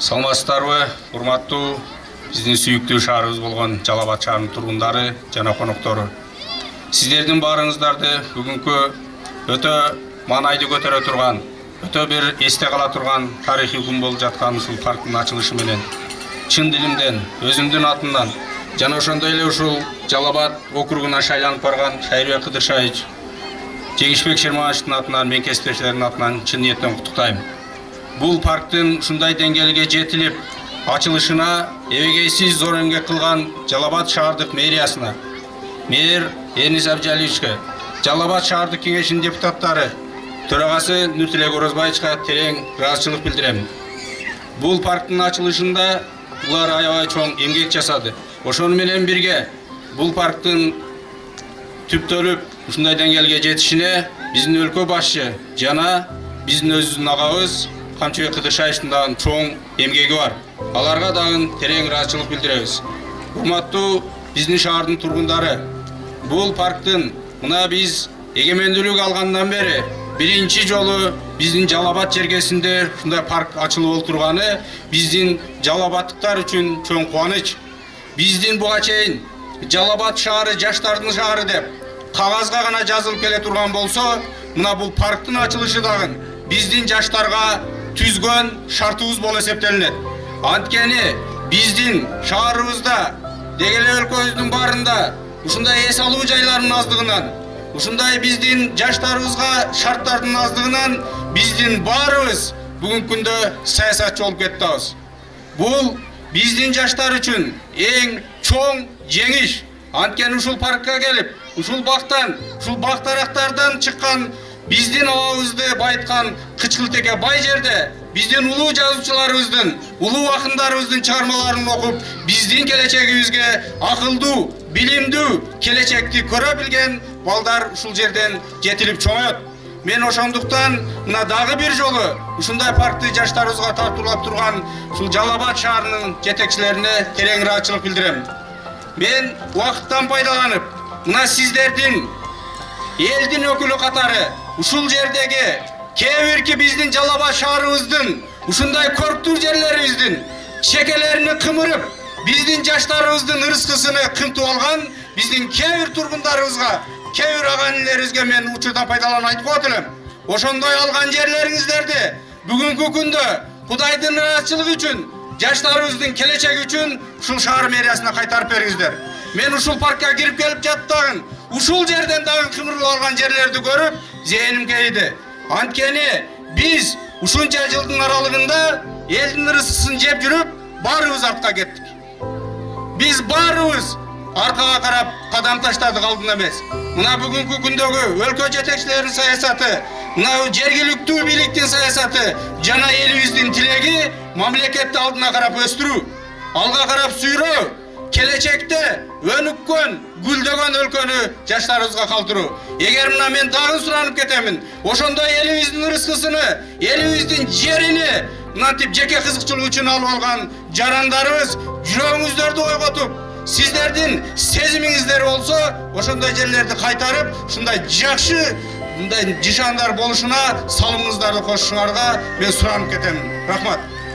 Саламатсыздарбы, урматтуу биздин сүйүктүү шаарыбыз болгон Жалал Абад шаарынын тургундары жана коноктору. Сиздердин баарыңыздарды бүгүнкү өтө маанайды көтөрө турган, өтө бир эсте кала турган тарыхый күн болуп жаткан ушул парктын ачылышы менен чын дилимден, өзүмдүн атымдан жана ошондой эле ушул Жалал Абад округуна шайланып барган Шайырбек Кыдыршаевич, Жеңишбек Шермановичтин атынан, мен кесиптештердин атынан чын ниеттен куттуктайм. Бул парктын ушундай деңгээлге жетилип, ачылышына эбегейсиз зор эмгек кылган Жалал Абад шаардык мэриясына, мэр Энис Абджалиевичке, Жалал Абад шаардык кеңешинин депутаттары, төрагасы Нуртилек Орозбаевичка терең ыраазычылык билдирем. Бул парктын ачылышында булар аябай чоң эмгек жасады. Ошону менен бирге бул парктын түптөлүп ушундай деңгээлге жетишине биздин өлкө башчы жана биздин өзүбүздүн агабыз Камчыбек Кыдыршаевичтин дагы чоң эмгеги бар. Аларга дагы терең ыраазычылык билдиребиз. Урматтуу биздин шаардын тургундары, бул парктын мына биз эгемендүүлүк алгандан бери биринчи жолу биздин Жалал Абад жергесинде ушундай парк ачылып олтурганы биздин жалал абадтыктар үчүн чоң кубаныч. Биздин буга чейин Жалал Абад шаары жаштардын шаары деп кагазга гана жазылып келе турган болсо, мына бул парктын ачылышы дагы биздин жаштарга түзгөн шартыбыз болуп эсептелинет. Анткени биздин шаарыбызда деги эле өлкөбүздүн баарында ушундай эс алуу жайлардын аздыгынан, ушундай биздин жаштарыбызга шарттардын аздыгынан биздин баарыбыз бүгүнкү күндө саясатчы болуп кетебиз. Бул биздин жаштар үчүн эң чоң жеңиш. Анткени ушул паркка келип, ушул бактан, ушул бактарактардан чыккан биздин абабызды байыткан Кычкылтеке бай жерде биздин улуу жазуучуларыбыздын, улуу акындарыбыздын чыгармаларын окуп, биздин келечегибизге акылдуу, билимдүү келечекти көрө билген балдар ушул жерден жетилип чоңоет. Мен ошондуктан мына дагы бир жолу ушундай паркты жаштарыбызга тартуулап турган ушул Жалал Абад шаарынын жетекчилерине терең ыраазычылык билдирем. Мен убакыттан пайдаланып, мына сиздердин элдин өкүлү катары ушул жердеги кээ бирки биздин Жалал Абад шаарыбыздын ушундай көрктүү жерлерибиздин чекелерин кымырып, биздин жаштарыбыздын ырыскысыны кымтып алган биздин кээ бир тургундарыбызга, кээ бир ага-инилерибизге мен учурдан пайдаланып айтып коет элем. Ошондой алган жерлериңиздерди бүгүнкү күндө Кудайдын ыраазычылыгы үчүн, жаштарыбыздын келечеги үчүн ушул шаар мэриясына кайтарып бериңиздер. Мен ушул паркка кирип келип жаттагын, ушул жерден дагы кымырылып алган жерлерди көрүп, зээним кейиди. Анткени биз ушунча жылдын аралыгында элдин ырыскысын жеп жүрүп, баарыбыз артка кеттик. Биз баарыбыз аркага карап кадам таштадык, алдына эмес. Мына бүгүнкү күндөгү өлкө жетекчилеринин саясаты, мына жергиликтүү бийликтин саясаты жана элибиздин тилеги мамлекетти алдына карап өстүрүү, алга карап сүйрөө, келечекте өнүккөн, гүлдөгөн өлкөнү жаштарыбызга калтыруу. Эгер мына мен дагы суранып кетемин, ошондой элибиздин ырыскысыны, элибиздин жерини мынтип жеке кызыкчылык үчүн алып алган жарандарыбыз жүрөгүңүздөрдү ойготуп, сиздердин сезимиңиздер болсо, ошондой жерлерди кайтарып, ушундай жакшы мындай жишандар болушуна салымыңыздарды кошушуңарга мен суранып кетемин. Рахмат.